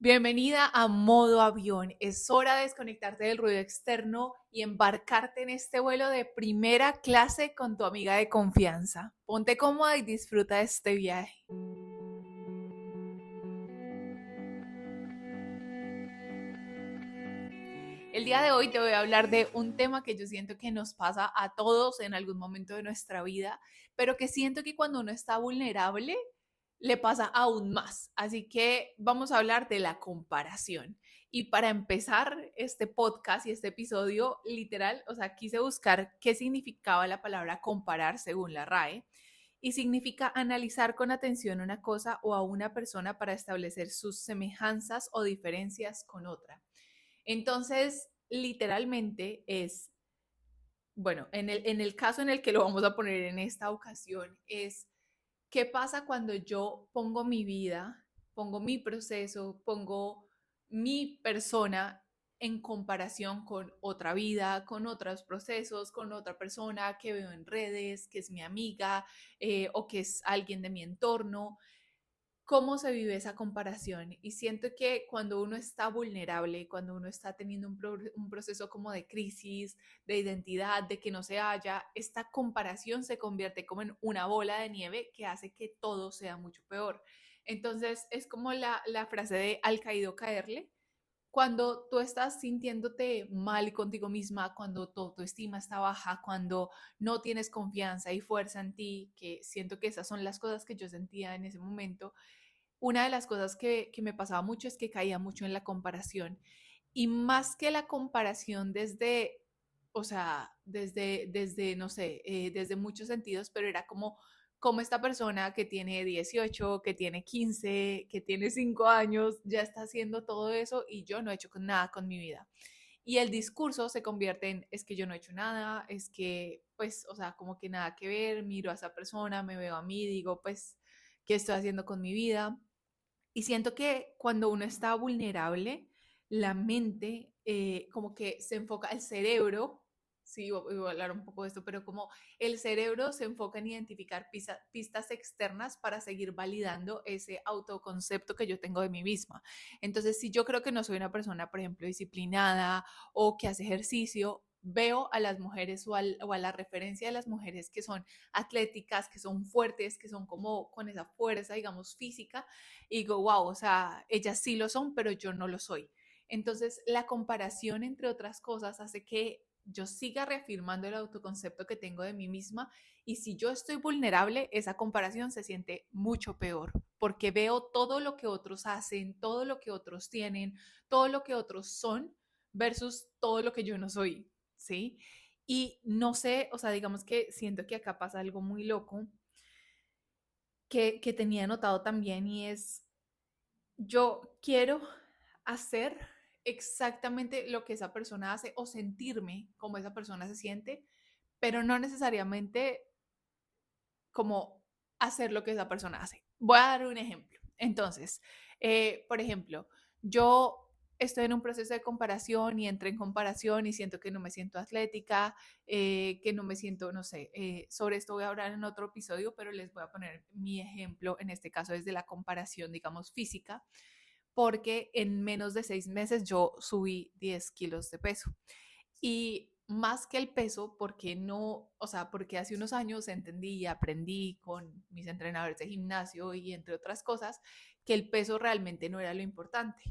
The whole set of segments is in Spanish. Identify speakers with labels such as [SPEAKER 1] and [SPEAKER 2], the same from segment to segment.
[SPEAKER 1] Bienvenida a modo avión. Es hora de desconectarte del ruido externo y embarcarte en este vuelo de primera clase con tu amiga de confianza. Ponte cómoda y disfruta de este viaje. El día de hoy te voy a hablar de un tema que yo siento que nos pasa a todos en algún momento de nuestra vida, pero que siento que cuando uno está vulnerable le pasa aún más. Así que vamos a hablar de la comparación. Y para empezar este podcast y este episodio, literal, o sea, quise buscar qué significaba la palabra comparar según la RAE. Y significa analizar con atención una cosa o a una persona para establecer sus semejanzas o diferencias con otra. Entonces, literalmente es, bueno, en el caso en el que lo vamos a poner en esta ocasión, es qué pasa cuando yo pongo mi vida, pongo mi proceso, pongo mi persona en comparación con otra vida, con otros procesos, con otra persona que veo en redes, que es mi amiga o que es alguien de mi entorno. ¿Cómo se vive esa comparación? Y siento que cuando uno está vulnerable, cuando uno está teniendo un proceso como de crisis, de identidad, de que no se halla, esta comparación se convierte como en una bola de nieve que hace que todo sea mucho peor. Entonces es como la frase de al caído caerle. Cuando tú estás sintiéndote mal contigo misma, cuando tu autoestima está baja, cuando no tienes confianza y fuerza en ti, que siento que esas son las cosas que yo sentía en ese momento, una de las cosas que me pasaba mucho es que caía mucho en la comparación. Y más que la comparación desde, o sea, desde no sé, desde muchos sentidos, pero era como esta persona que tiene 18, que tiene 15, que tiene 5 años, ya está haciendo todo eso y yo no he hecho nada con mi vida. Y el discurso se convierte en, es que yo no he hecho nada, es que, pues, o sea, como que nada que ver, miro a esa persona, me veo a mí, digo, pues, ¿qué estoy haciendo con mi vida? Y siento que cuando uno está vulnerable, la mente como que se enfoca, el cerebro, sí, voy a hablar un poco de esto, pero como el cerebro se enfoca en identificar pistas externas para seguir validando ese autoconcepto que yo tengo de mí misma. Entonces, si yo creo que no soy una persona, por ejemplo, disciplinada o que hace ejercicio, veo a las mujeres o a la referencia de las mujeres que son atléticas, que son fuertes, que son como con esa fuerza, digamos, física, y digo, wow, o sea, ellas sí lo son, pero yo no lo soy. Entonces, la comparación, entre otras cosas, hace que yo siga reafirmando el autoconcepto que tengo de mí misma y si yo estoy vulnerable, esa comparación se siente mucho peor porque veo todo lo que otros hacen, todo lo que otros tienen, todo lo que otros son versus todo lo que yo no soy, ¿sí? Y no sé, o sea, digamos que siento que acá pasa algo muy loco que tenía notado también y es yo quiero hacer exactamente lo que esa persona hace o sentirme como esa persona se siente, pero no necesariamente como hacer lo que esa persona hace. Voy a dar un ejemplo. Entonces, por ejemplo, yo estoy en un proceso de comparación y entro en comparación y siento que no me siento atlética, que no me siento, no sé, sobre esto voy a hablar en otro episodio, pero les voy a poner mi ejemplo, en este caso desde la comparación, digamos, física porque en menos de 6 meses yo subí 10 kilos de peso. Y más que el peso, porque no, o sea, porque hace unos años entendí y aprendí con mis entrenadores de gimnasio y entre otras cosas, que el peso realmente no era lo importante.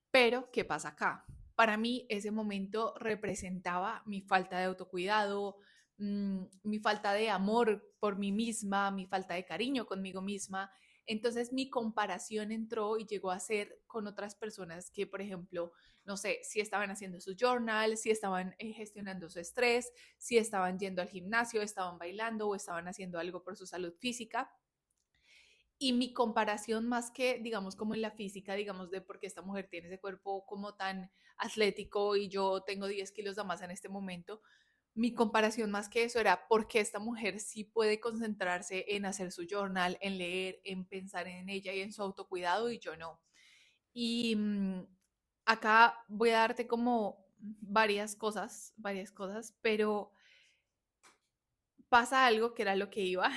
[SPEAKER 1] Pero, ¿qué pasa acá? Para mí ese momento representaba mi falta de autocuidado, mi falta de amor por mí misma, mi falta de cariño conmigo misma. Entonces mi comparación entró y llegó a ser con otras personas que, por ejemplo, no sé, si estaban haciendo su journal, si estaban gestionando su estrés, si estaban yendo al gimnasio, estaban bailando o estaban haciendo algo por su salud física. Y mi comparación más que, digamos, como en la física, digamos, de por qué esta mujer tiene ese cuerpo como tan atlético y yo tengo 10 kilos de más en este momento, mi comparación más que eso era por qué esta mujer sí puede concentrarse en hacer su journal, en leer, en pensar en ella y en su autocuidado y yo no. Y acá voy a darte como varias cosas, pero pasa algo que era lo que iba,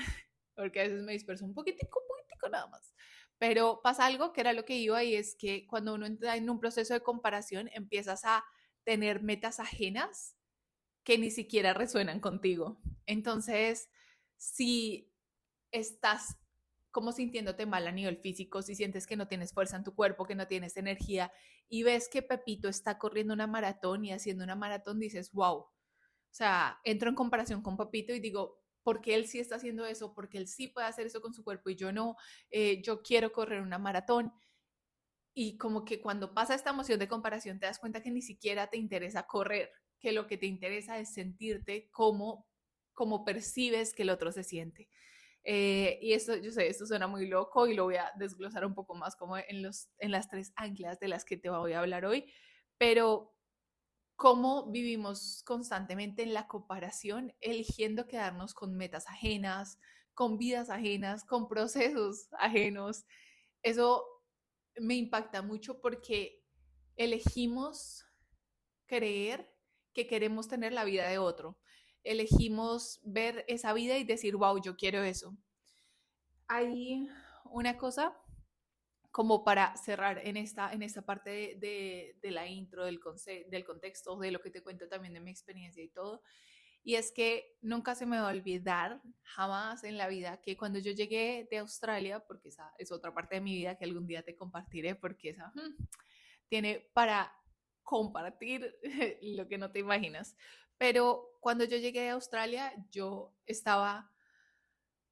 [SPEAKER 1] porque a veces me disperso un poquitico nada más. Pero pasa algo que era lo que iba y es que cuando uno entra en un proceso de comparación empiezas a tener metas ajenas que ni siquiera resuenan contigo. Entonces, si estás como sintiéndote mal a nivel físico, si sientes que no tienes fuerza en tu cuerpo, que no tienes energía y ves que Pepito está corriendo una maratón y haciendo una maratón, dices, wow. O sea, entro en comparación con Pepito y digo, ¿por qué él sí está haciendo eso? Porque él sí puede hacer eso con su cuerpo y yo no. Yo quiero correr una maratón. Y como que cuando pasa esta emoción de comparación te das cuenta que ni siquiera te interesa correr, que lo que te interesa es sentirte como percibes que el otro se siente. Y esto, yo sé, esto suena muy loco y lo voy a desglosar un poco más como en las tres anclas de las que te voy a hablar hoy, pero cómo vivimos constantemente en la comparación, eligiendo quedarnos con metas ajenas, con vidas ajenas, con procesos ajenos. Eso me impacta mucho porque elegimos creer que queremos tener la vida de otro. Elegimos ver esa vida y decir, wow, yo quiero eso. Hay una cosa como para cerrar en esta parte de la intro, del contexto, de lo que te cuento también de mi experiencia y todo. Y es que nunca se me va a olvidar, jamás en la vida, que cuando yo llegué de Australia, porque esa es otra parte de mi vida que algún día te compartiré, porque esa tiene para compartir lo que no te imaginas. Pero cuando yo llegué de Australia, yo estaba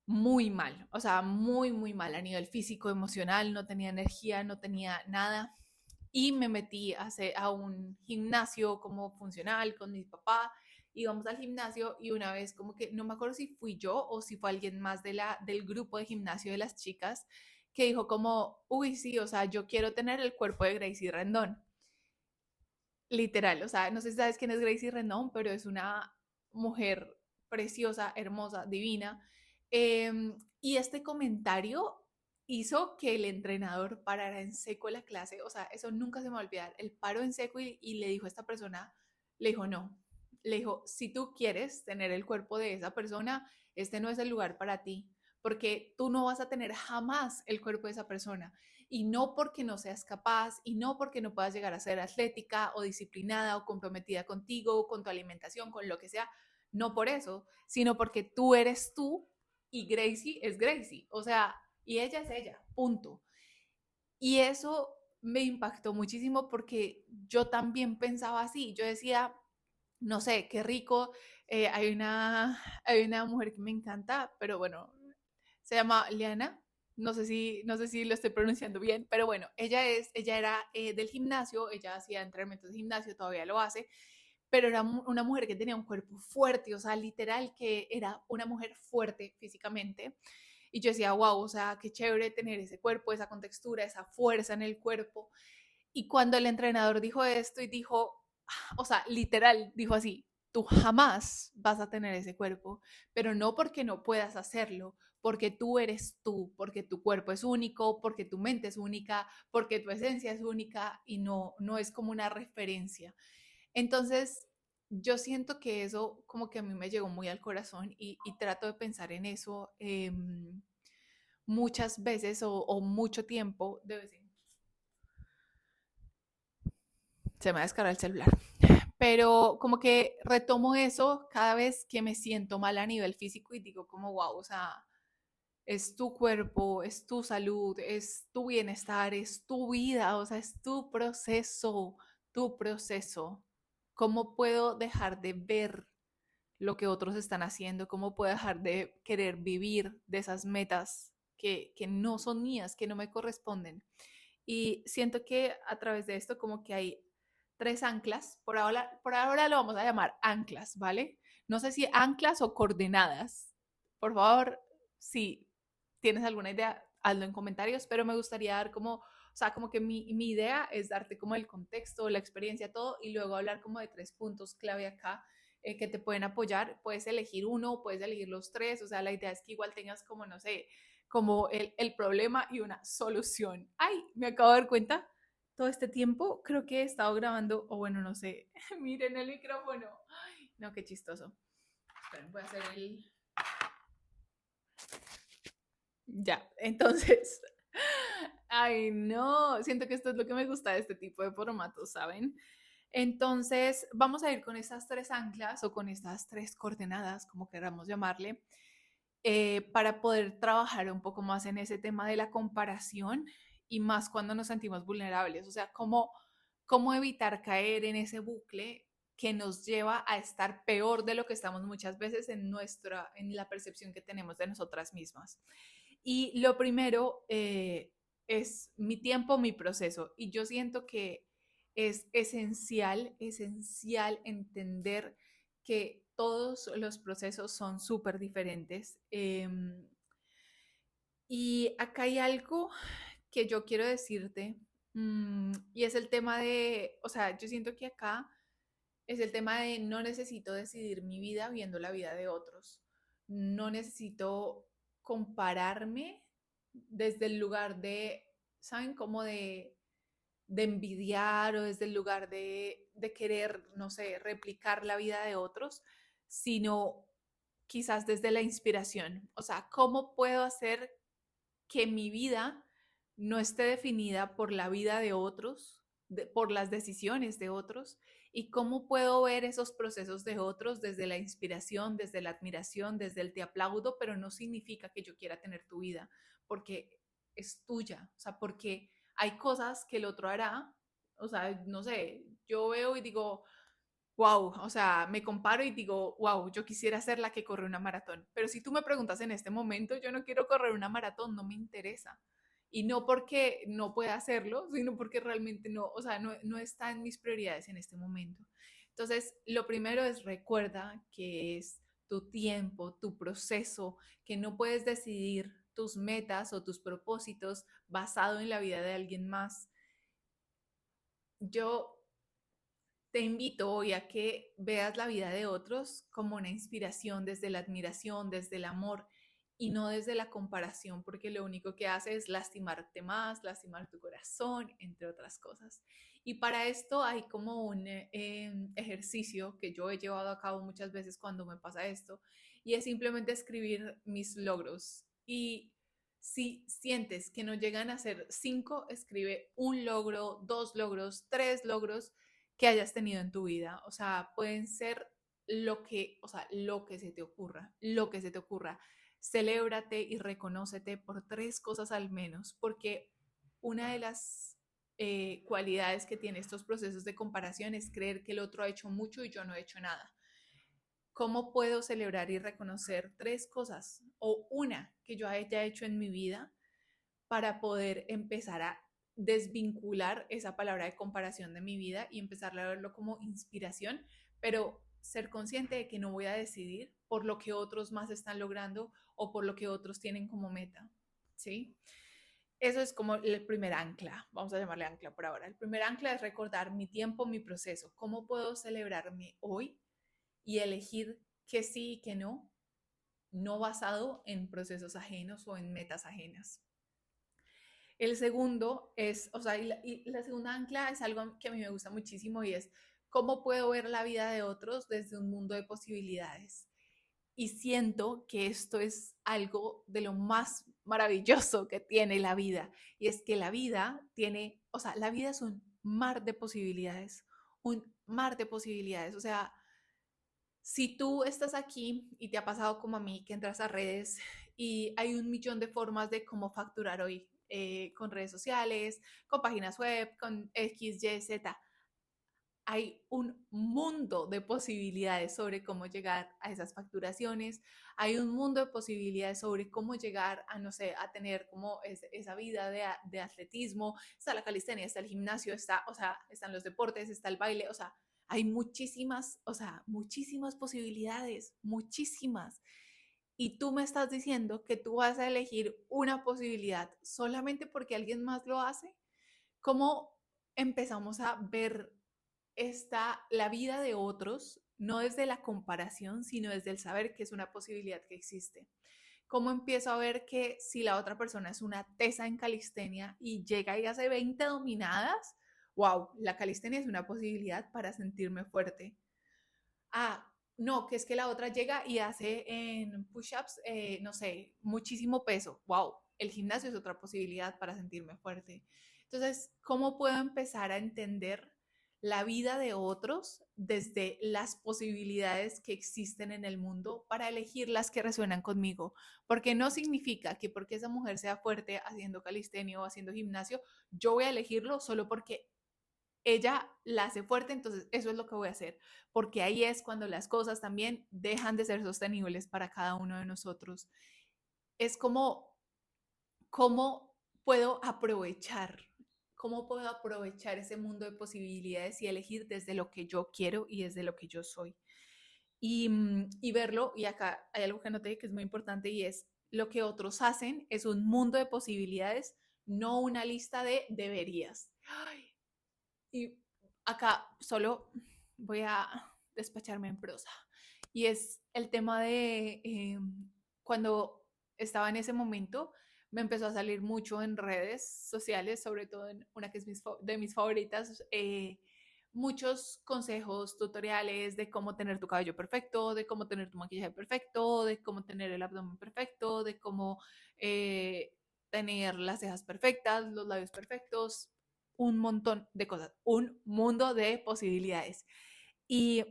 [SPEAKER 1] muy mal, o sea, muy, muy mal a nivel físico, emocional, no tenía energía, no tenía nada. Y me metí a un gimnasio como funcional con mi papá. Íbamos al gimnasio y una vez como que, no me acuerdo si fui yo o si fue alguien más del grupo de gimnasio de las chicas, que dijo como, uy, sí, o sea, yo quiero tener el cuerpo de Gracie Rendón. Literal, o sea, no sé si sabes quién es Gracie Rendón, pero es una mujer preciosa, hermosa, divina. Y este comentario hizo que el entrenador parara en seco la clase, o sea, eso nunca se me va a olvidar. Él paró en seco y le dijo a esta persona, le dijo, no, le dijo, si tú quieres tener el cuerpo de esa persona, este no es el lugar para ti, porque tú no vas a tener jamás el cuerpo de esa persona y no porque no seas capaz y no porque no puedas llegar a ser atlética o disciplinada o comprometida contigo, con tu alimentación, con lo que sea, no por eso, sino porque tú eres tú y Gracie es Gracie, o sea, y ella es ella, punto. Y eso me impactó muchísimo porque yo también pensaba así, yo decía, no sé, qué rico, hay una mujer que me encanta, pero bueno, se llama Liana. No sé si lo estoy pronunciando bien, pero bueno, ella era del gimnasio, ella hacía entrenamientos de gimnasio, todavía lo hace, pero era una mujer que tenía un cuerpo fuerte, o sea, literal que era una mujer fuerte físicamente. Y yo decía, wow, o sea, qué chévere tener ese cuerpo, esa contextura, esa fuerza en el cuerpo. Y cuando el entrenador dijo esto y dijo, o sea, literal, dijo así, tú jamás vas a tener ese cuerpo, pero no porque no puedas hacerlo, porque tú eres tú, porque tu cuerpo es único, porque tu mente es única, porque tu esencia es única y no es como una referencia. Entonces, yo siento que eso como que a mí me llegó muy al corazón y trato de pensar en eso muchas veces o mucho tiempo, de vez en se me va a descargar el celular. Pero como que retomo eso cada vez que me siento mal a nivel físico y digo como, wow, o sea, es tu cuerpo, es tu salud, es tu bienestar, es tu vida, o sea, es tu proceso, tu proceso. ¿Cómo puedo dejar de ver lo que otros están haciendo? ¿Cómo puedo dejar de querer vivir de esas metas que no son mías, que no me corresponden? Y siento que a través de esto como que hay tres anclas, por ahora lo vamos a llamar anclas, ¿vale? No sé si anclas o coordenadas. Por favor, si tienes alguna idea, hazlo en comentarios, pero me gustaría dar como, o sea, como que mi idea es darte como el contexto, la experiencia, todo, y luego hablar como de tres puntos clave acá que te pueden apoyar. Puedes elegir uno, puedes elegir los tres, o sea, la idea es que igual tengas como, no sé, como el problema y una solución. Ay, me acabo de dar cuenta, todo este tiempo creo que he estado grabando, o bueno, no sé, miren el micrófono. Ay, no, qué chistoso. Esperen, voy a hacer ya, entonces, Ay, no, siento que esto es lo que me gusta de este tipo de formatos, ¿saben? Entonces, vamos a ir con estas tres anclas o con estas tres coordenadas, como queramos llamarle, para poder trabajar un poco más en ese tema de la comparación y más cuando nos sentimos vulnerables. O sea, cómo evitar caer en ese bucle que nos lleva a estar peor de lo que estamos muchas veces en la percepción que tenemos de nosotras mismas. Y lo primero es mi tiempo, mi proceso. Y yo siento que es esencial entender que todos los procesos son súper diferentes. Y acá hay algo que yo quiero decirte, y es el tema de, o sea, yo siento que acá es el tema de no necesito decidir mi vida viendo la vida de otros. No necesito compararme desde el lugar de, ¿saben? Como de envidiar o desde el lugar de querer, no sé, replicar la vida de otros, sino quizás desde la inspiración. O sea, ¿cómo puedo hacer que mi vida no esté definida por la vida de otros, por las decisiones de otros, y cómo puedo ver esos procesos de otros desde la inspiración, desde la admiración, desde el te aplaudo, pero no significa que yo quiera tener tu vida, porque es tuya, o sea, porque hay cosas que el otro hará, o sea, no sé, yo veo y digo, wow, o sea, me comparo y digo, wow, yo quisiera ser la que corre una maratón. Pero si tú me preguntas en este momento, yo no quiero correr una maratón, no me interesa. Y no porque no pueda hacerlo, sino porque realmente no, o sea, no está en mis prioridades en este momento. Entonces, lo primero es recuerda que es tu tiempo, tu proceso, que no puedes decidir tus metas o tus propósitos basado en la vida de alguien más. Yo te invito hoy a que veas la vida de otros como una inspiración desde la admiración, desde el amor y no desde la comparación, porque lo único que hace es lastimarte más, lastimar tu corazón, entre otras cosas. Y para esto hay como un ejercicio que yo he llevado a cabo muchas veces cuando me pasa esto, y es simplemente escribir mis logros. Y si sientes que no llegan a ser 5, escribe un logro, 2 logros, 3 logros que hayas tenido en tu vida. O sea, pueden ser o sea, lo que se te ocurra, lo que se te ocurra. Celébrate y reconócete por 3 cosas al menos, porque una de las cualidades que tiene estos procesos de comparación es creer que el otro ha hecho mucho y yo no he hecho nada. ¿Cómo puedo celebrar y reconocer 3 cosas o una que yo haya hecho en mi vida para poder empezar a desvincular esa palabra de comparación de mi vida y empezar a verlo como inspiración, pero ser consciente de que no voy a decidir por lo que otros más están logrando o por lo que otros tienen como meta, ¿sí? Eso es como el primer ancla, vamos a llamarle ancla por ahora. El primer ancla es recordar mi tiempo, mi proceso, cómo puedo celebrarme hoy y elegir que sí y que no, no basado en procesos ajenos o en metas ajenas. El segundo es, o sea, y la segunda ancla es algo que a mí me gusta muchísimo y es cómo puedo ver la vida de otros desde un mundo de posibilidades. Y siento que esto es algo de lo más maravilloso que tiene la vida. Y es que la vida tiene, o sea, la vida es un mar de posibilidades, un mar de posibilidades. O sea, si tú estás aquí y te ha pasado como a mí, que entras a redes y hay un millón de formas de cómo facturar hoy, con redes sociales, con páginas web, con X, Y, Z, hay un mundo de posibilidades sobre cómo llegar a esas facturaciones, hay un mundo de posibilidades sobre cómo llegar a, no sé, a tener como esa vida de atletismo, está la calistenia, está el gimnasio, está, o sea, están los deportes, está el baile, o sea, hay muchísimas, o sea, muchísimas posibilidades, muchísimas. Y tú me estás diciendo que tú vas a elegir una posibilidad solamente porque alguien más lo hace. ¿Cómo empezamos a ver la vida de otros, no desde la comparación, sino desde el saber que es una posibilidad que existe? ¿Cómo empiezo a ver que si la otra persona es una tesa en calistenia y llega y hace 20 dominadas, wow, la calistenia es una posibilidad para sentirme fuerte? Ah, no, que la otra llega y hace en push-ups, no sé, muchísimo peso. Wow, el gimnasio es otra posibilidad para sentirme fuerte. Entonces, ¿cómo puedo empezar a entender la vida de otros desde las posibilidades que existen en el mundo para elegir las que resuenan conmigo? Porque no significa que porque esa mujer sea fuerte haciendo calistenia o haciendo gimnasio, yo voy a elegirlo solo porque ella la hace fuerte, entonces eso es lo que voy a hacer, porque ahí es cuando las cosas también dejan de ser sostenibles para cada uno de nosotros. Es como, ¿cómo puedo aprovechar? ¿Cómo puedo aprovechar ese mundo de posibilidades y elegir desde lo que yo quiero y desde lo que yo soy? Y verlo, y acá hay algo que noté que es muy importante y es lo que otros hacen es un mundo de posibilidades, no una lista de deberías. Y acá solo voy a despacharme en prosa. Y es el tema de cuando estaba en ese momento, me empezó a salir mucho en redes sociales, sobre todo en una que es de mis favoritas, muchos consejos, tutoriales de cómo tener tu cabello perfecto, de cómo tener tu maquillaje perfecto, de cómo tener el abdomen perfecto, de cómo tener las cejas perfectas, los labios perfectos, un montón de cosas, un mundo de posibilidades. Y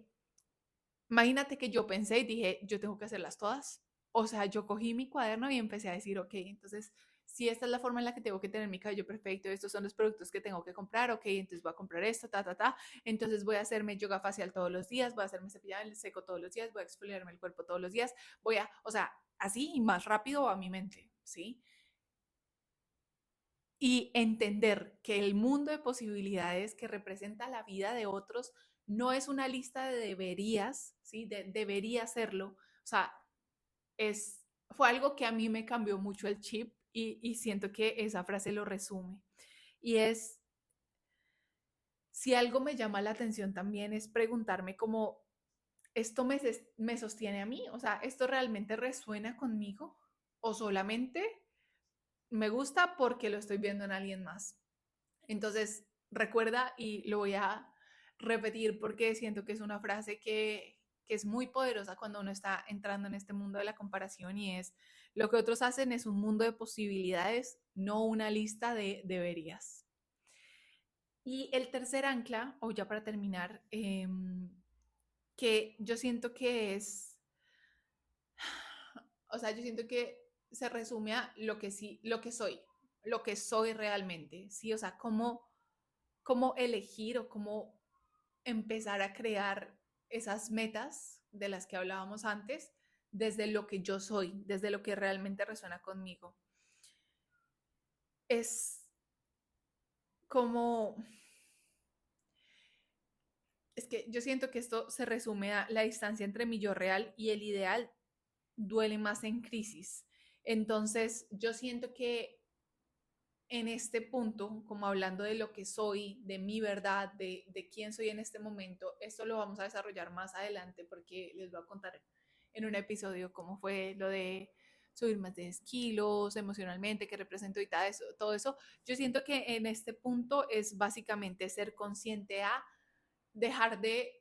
[SPEAKER 1] imagínate que yo pensé y dije, yo tengo que hacerlas todas. O sea, yo cogí mi cuaderno y empecé a decir, ok, entonces, si esta es la forma en la que tengo que tener mi cabello perfecto, estos son los productos que tengo que comprar, ok, entonces voy a comprar esto, ta, ta, ta. Entonces voy a hacerme yoga facial todos los días, voy a hacerme cepillado el seco todos los días, voy a exfoliarme el cuerpo todos los días, voy a, o sea, así y más rápido a mi mente, ¿sí? Y entender que el mundo de posibilidades que representa la vida de otros no es una lista de deberías, ¿sí? Debería hacerlo. O sea, fue algo que a mí me cambió mucho el chip y siento que esa frase lo resume. Y es, si algo me llama la atención también es preguntarme cómo esto me sostiene a mí, o sea, ¿esto realmente resuena conmigo? ¿O solamente me gusta porque lo estoy viendo en alguien más? Entonces, recuerda y lo voy a repetir porque siento que es una frase que es muy poderosa cuando uno está entrando en este mundo de la comparación y es, lo que otros hacen es un mundo de posibilidades, no una lista de deberías. Y el tercer ancla, o ya para terminar, que yo siento que es, o sea, yo siento que se resume a lo que sí, lo que soy realmente, ¿sí? O sea, cómo elegir o cómo empezar a crear esas metas de las que hablábamos antes desde lo que yo soy, desde lo que realmente resuena conmigo. Es como, es que yo siento que esto se resume a la distancia entre mi yo real y el ideal duele más en crisis. Entonces, yo siento que en este punto, como hablando de lo que soy, de mi verdad, de quién soy en este momento, esto lo vamos a desarrollar más adelante porque les voy a contar en un episodio cómo fue lo de subir más de 10 kilos emocionalmente, qué representó y todo eso. Yo siento que en este punto es básicamente ser consciente a dejar de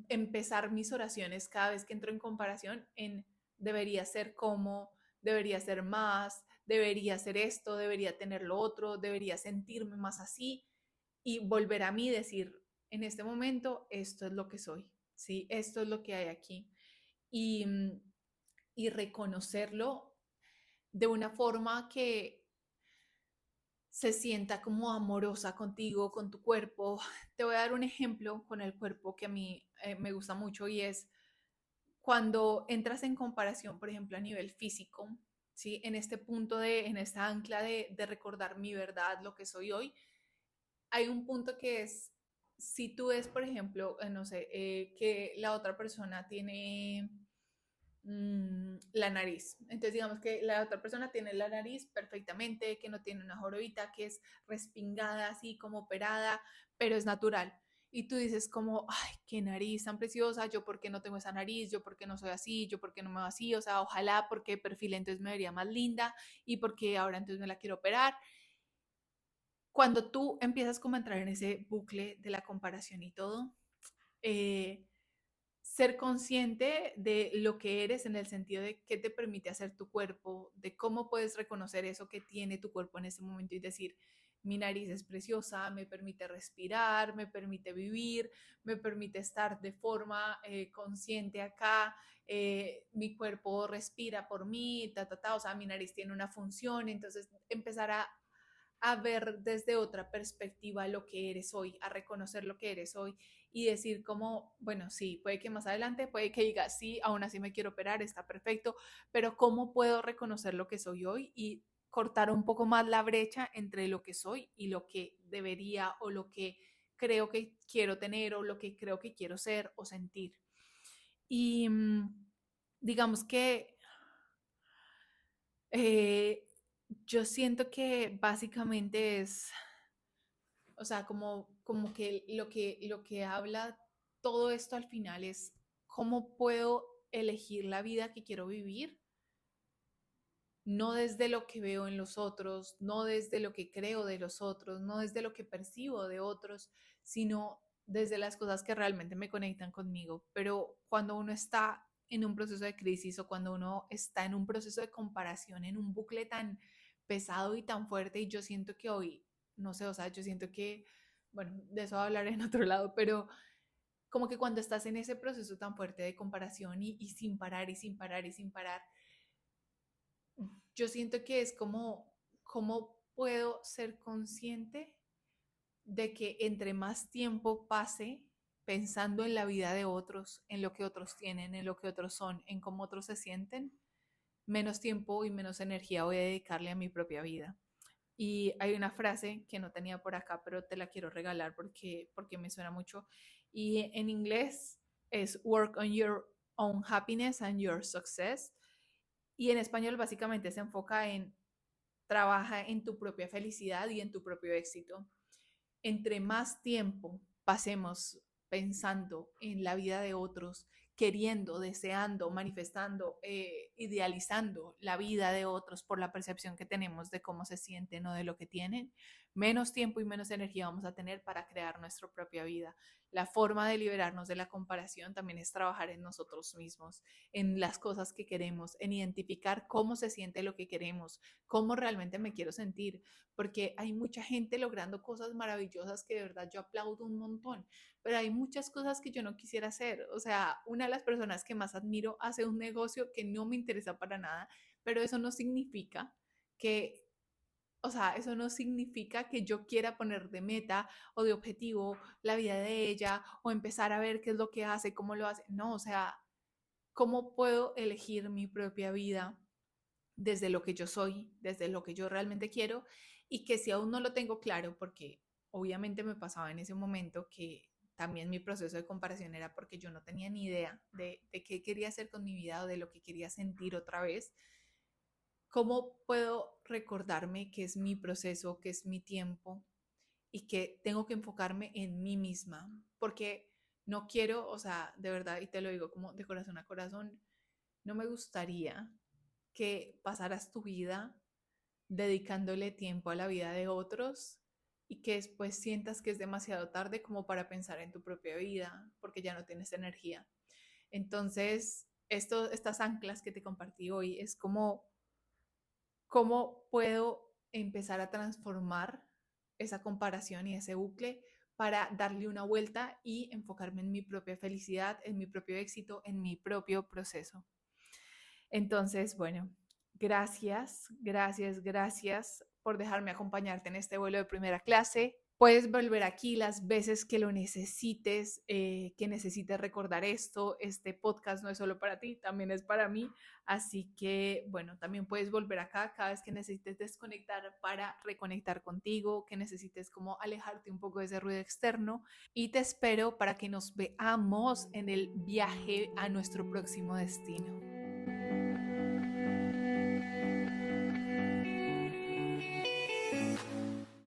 [SPEAKER 1] empezar mis oraciones cada vez que entro en comparación en debería ser como, debería ser más, debería ser esto, debería tener lo otro, debería sentirme más así y volver a mí y decir, en este momento esto es lo que soy, ¿sí? Esto es lo que hay aquí. Y, y reconocerlo de una forma que se sienta como amorosa contigo, con tu cuerpo. Te voy a dar un ejemplo con el cuerpo que a mí me gusta mucho y es cuando entras en comparación, por ejemplo, a nivel físico, ¿sí? En este punto en esta ancla de recordar mi verdad, lo que soy hoy, hay un punto que es, si tú ves, por ejemplo, no sé, que la otra persona tiene la nariz. Entonces, digamos que la otra persona tiene la nariz perfectamente, que no tiene una jorobita, que es respingada, así como operada, pero es natural. Y tú dices como, ay, qué nariz tan preciosa, yo por qué no tengo esa nariz, yo por qué no soy así, yo por qué no me veo así, o sea, ojalá porque perfil entonces me vería más linda y porque ahora entonces me la quiero operar. Cuando tú empiezas como a entrar en ese bucle de la comparación y todo, eh, ser consciente de lo que eres en el sentido de qué te permite hacer tu cuerpo, de cómo puedes reconocer eso que tiene tu cuerpo en ese momento y decir, mi nariz es preciosa, me permite respirar, me permite vivir, me permite estar de forma consciente acá, mi cuerpo respira por mí, o sea, mi nariz tiene una función, entonces empezar a ver desde otra perspectiva lo que eres hoy, a reconocer lo que eres hoy y decir como, bueno, sí, puede que más adelante, puede que diga, sí, aún así me quiero operar, está perfecto, pero ¿cómo puedo reconocer lo que soy hoy y cortar un poco más la brecha entre lo que soy y lo que debería o lo que creo que quiero tener o lo que creo que quiero ser o sentir? Y digamos que eh, yo siento que básicamente es, o sea, como que lo que habla todo esto al final es cómo puedo elegir la vida que quiero vivir, no desde lo que veo en los otros, no desde lo que creo de los otros, no desde lo que percibo de otros, sino desde las cosas que realmente me conectan conmigo. Pero cuando uno está en un proceso de crisis o cuando uno está en un proceso de comparación, en un bucle tan pesado y tan fuerte, y yo siento que hoy, no sé, o sea, yo siento que, bueno, de eso hablaré en otro lado, pero como que cuando estás en ese proceso tan fuerte de comparación y sin parar y sin parar y sin parar, yo siento que es como, ¿cómo puedo ser consciente de que entre más tiempo pase pensando en la vida de otros, en lo que otros tienen, en lo que otros son, en cómo otros se sienten, menos tiempo y menos energía voy a dedicarle a mi propia vida? Y hay una frase que no tenía por acá, pero te la quiero regalar porque me suena mucho. Y en inglés es work on your own happiness and your success. Y en español básicamente se enfoca en trabaja en tu propia felicidad y en tu propio éxito. Entre más tiempo pasemos pensando en la vida de otros, queriendo, deseando, manifestando, idealizando la vida de otros por la percepción que tenemos de cómo se sienten o de lo que tienen, menos tiempo y menos energía vamos a tener para crear nuestra propia vida. La forma de liberarnos de la comparación también es trabajar en nosotros mismos, en las cosas que queremos, en identificar cómo se siente lo que queremos, cómo realmente me quiero sentir, porque hay mucha gente logrando cosas maravillosas que de verdad yo aplaudo un montón, pero hay muchas cosas que yo no quisiera hacer. O sea, una de las personas que más admiro hace un negocio que no me interesa para nada, pero eso no significa que, o sea, eso no significa que yo quiera poner de meta o de objetivo la vida de ella o empezar a ver qué es lo que hace, cómo lo hace. No, o sea, ¿cómo puedo elegir mi propia vida desde lo que yo soy, desde lo que yo realmente quiero? Y que si aún no lo tengo claro, porque obviamente me pasaba en ese momento que también mi proceso de comparación era porque yo no tenía ni idea de qué quería hacer con mi vida o de lo que quería sentir otra vez. ¿Cómo puedo recordarme que es mi proceso, que es mi tiempo y que tengo que enfocarme en mí misma? Porque no quiero, o sea, de verdad, y te lo digo como de corazón a corazón, no me gustaría que pasaras tu vida dedicándole tiempo a la vida de otros y que después sientas que es demasiado tarde como para pensar en tu propia vida porque ya no tienes energía. Entonces, estas anclas que te compartí hoy es como cómo puedo empezar a transformar esa comparación y ese bucle para darle una vuelta y enfocarme en mi propia felicidad, en mi propio éxito, en mi propio proceso. Entonces, bueno, gracias, gracias, gracias por dejarme acompañarte en este vuelo de primera clase. Puedes volver aquí las veces que lo necesites, que necesites recordar esto. Este podcast no es solo para ti, también es para mí. Así que, bueno, también puedes volver acá cada vez que necesites desconectar para reconectar contigo, que necesites como alejarte un poco de ese ruido externo. Y te espero para que nos veamos en el viaje a nuestro próximo destino.